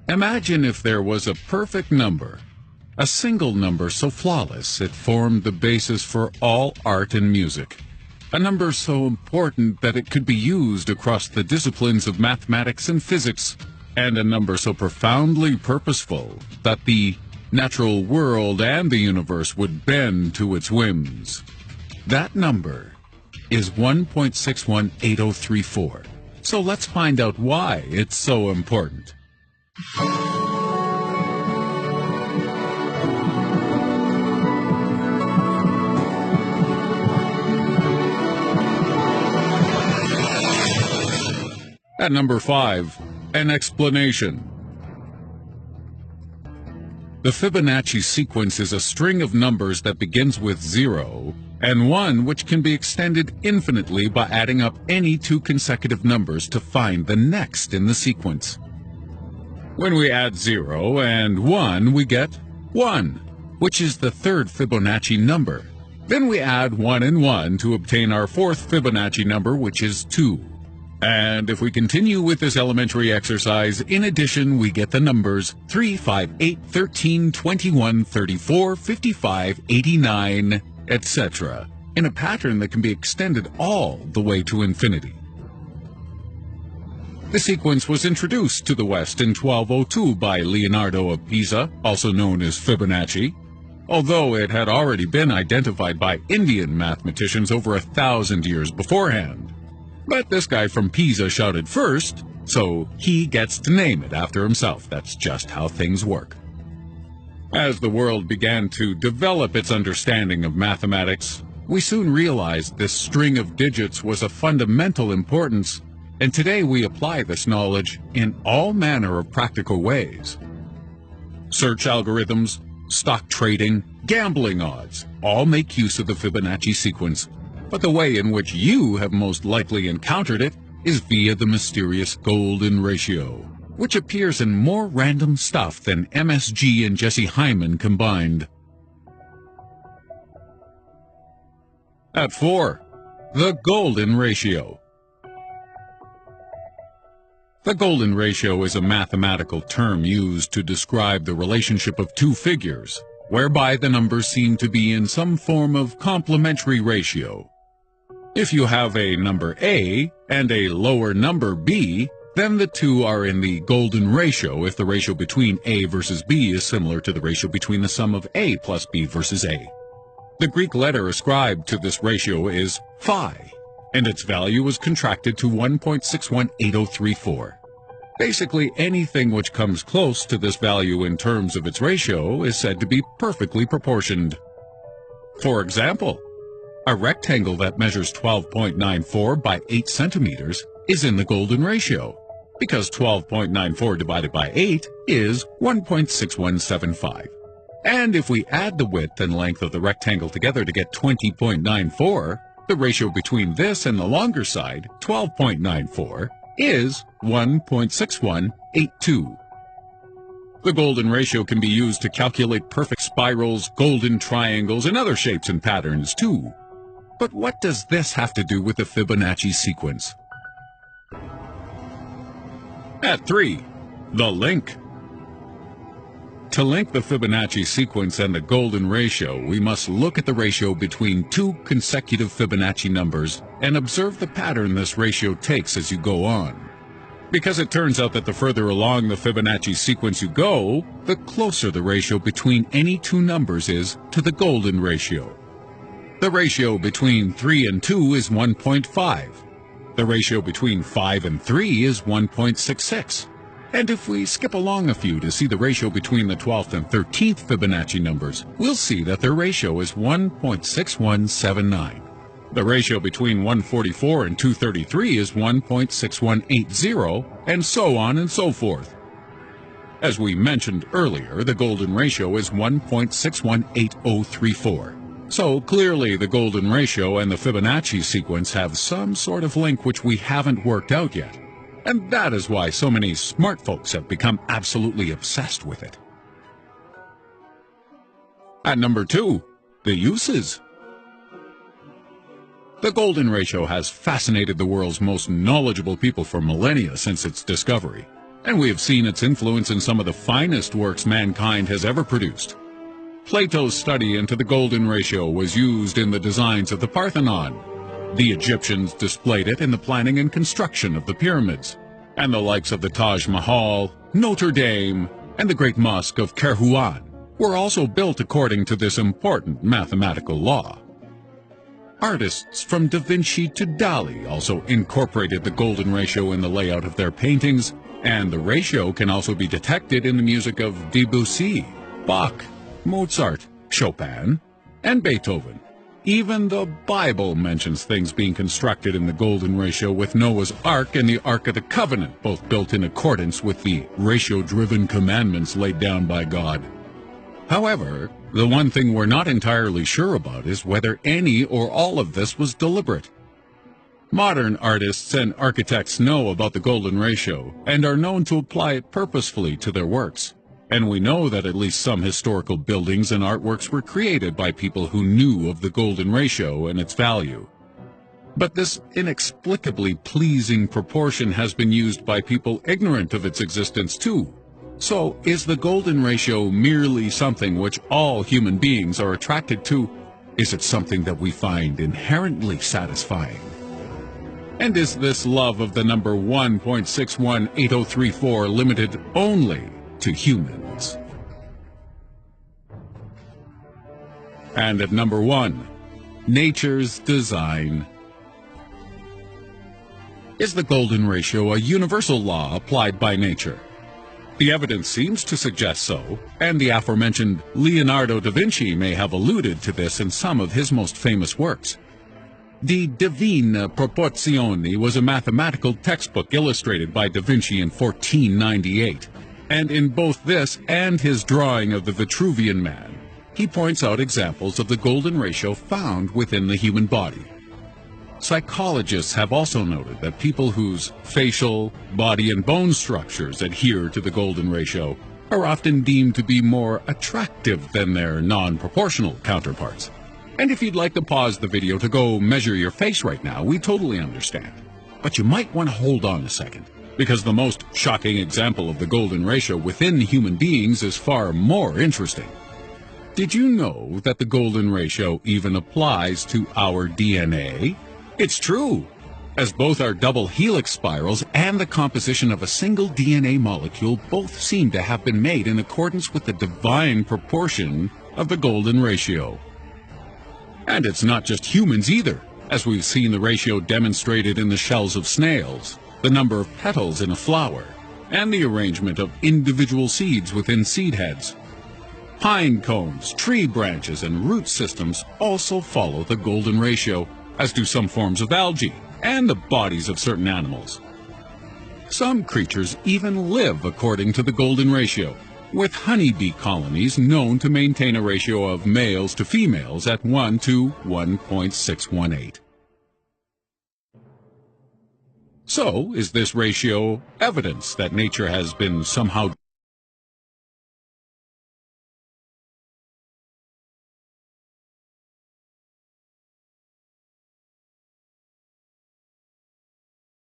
Imagine if there was a perfect number, a single number so flawless it formed the basis for all art and music, a number so important that it could be used across the disciplines of mathematics and physics, and a number so profoundly purposeful that the natural world and the universe would bend to its whims. That number is 1.618034. So let's find out why it's so important. At number 5, an explanation. The Fibonacci sequence is a string of numbers that begins with 0 and 1, which can be extended infinitely by adding up any two consecutive numbers to find the next in the sequence. When we add 0 and 1, we get 1, which is the third Fibonacci number. Then we add 1 and 1 to obtain our fourth Fibonacci number, which is 2. And if we continue with this elementary exercise, in addition, we get the numbers 3, 5, 8, 13, 21, 34, 55, 89, etc., in a pattern that can be extended all the way to infinity. The sequence was introduced to the West in 1202 by Leonardo of Pisa, also known as Fibonacci, although it had already been identified by Indian mathematicians over 1,000 years beforehand. But this guy from Pisa shouted first, so he gets to name it after himself. That's just how things work. As the world began to develop its understanding of mathematics, we soon realized this string of digits was of fundamental importance, and today we apply this knowledge in all manner of practical ways. Search algorithms, stock trading, gambling odds all make use of the Fibonacci sequence, but the way in which you have most likely encountered it is via the mysterious golden ratio, which appears in more random stuff than MSG and Jesse Hyman combined. At 4, the golden ratio. The golden ratio is a mathematical term used to describe the relationship of two figures, whereby the numbers seem to be in some form of complementary ratio. If you have a number A and a lower number B, then the two are in the golden ratio if the ratio between A versus B is similar to the ratio between the sum of A plus B versus A. The Greek letter ascribed to this ratio is phi, and its value is contracted to 1.618034. Basically, anything which comes close to this value in terms of its ratio is said to be perfectly proportioned. For example, a rectangle that measures 12.94 by 8 centimeters is in the golden ratio, because 12.94 divided by 8 is 1.6175. And if we add the width and length of the rectangle together to get 20.94, the ratio between this and the longer side, 12.94, is 1.6182. The golden ratio can be used to calculate perfect spirals, golden triangles, and other shapes and patterns, too. But what does this have to do with the Fibonacci sequence? At 3, the link. To link the Fibonacci sequence and the golden ratio, we must look at the ratio between two consecutive Fibonacci numbers and observe the pattern this ratio takes as you go on. Because it turns out that the further along the Fibonacci sequence you go, the closer the ratio between any two numbers is to the golden ratio. The ratio between 3 and 2 is 1.5. The ratio between 5 and 3 is 1.66. And if we skip along a few to see the ratio between the 12th and 13th Fibonacci numbers, we'll see that their ratio is 1.6179. The ratio between 144 and 233 is 1.6180, and so on and so forth. As we mentioned earlier, the golden ratio is 1.618034. So clearly the golden ratio and the Fibonacci sequence have some sort of link which we haven't worked out yet. And that is why so many smart folks have become absolutely obsessed with it. At number 2, the uses. The golden ratio has fascinated the world's most knowledgeable people for millennia since its discovery. and we have seen its influence in some of the finest works mankind has ever produced. Plato's study into the golden ratio was used in the designs of the Parthenon. The Egyptians displayed it in the planning and construction of the pyramids, and the likes of the Taj Mahal, Notre Dame, and the Great Mosque of Kairouan were also built according to this important mathematical law. Artists from Da Vinci to Dali also incorporated the golden ratio in the layout of their paintings, and the ratio can also be detected in the music of Debussy, Bach, Mozart, Chopin, and Beethoven. Even the Bible mentions things being constructed in the golden ratio, with Noah's Ark and the Ark of the Covenant both built in accordance with the ratio-driven commandments laid down by God. However, the one thing we're not entirely sure about is whether any or all of this was deliberate. Modern artists and architects know about the golden ratio and are known to apply it purposefully to their works. And we know that at least some historical buildings and artworks were created by people who knew of the golden ratio and its value. But this inexplicably pleasing proportion has been used by people ignorant of its existence too. So, is the golden ratio merely something which all human beings are attracted to? Is it something that we find inherently satisfying? And is this love of the number 1.618034 limited only to humans? And at number 1, nature's design. Is the golden ratio a universal law applied by nature? The evidence seems to suggest so, and the aforementioned Leonardo da Vinci may have alluded to this in some of his most famous works. The Divine Proporzioni was a mathematical textbook illustrated by da Vinci in 1498. And in both this and his drawing of the Vitruvian Man, he points out examples of the golden ratio found within the human body. Psychologists have also noted that people whose facial, body, and bone structures adhere to the golden ratio are often deemed to be more attractive than their non-proportional counterparts. And if you'd like to pause the video to go measure your face right now, we totally understand. But you might want to hold on a second, because the most shocking example of the golden ratio within human beings is far more interesting. Did you know that the golden ratio even applies to our DNA? It's true, as both our double helix spirals and the composition of a single DNA molecule both seem to have been made in accordance with the divine proportion of the golden ratio. And it's not just humans either, as we've seen the ratio demonstrated in the shells of snails, the number of petals in a flower, and the arrangement of individual seeds within seed heads. Pine cones, tree branches, and root systems also follow the golden ratio, as do some forms of algae and the bodies of certain animals. Some creatures even live according to the golden ratio, with honeybee colonies known to maintain a ratio of males to females at 1 to 1.618. So, is this ratio evidence that nature has been somehow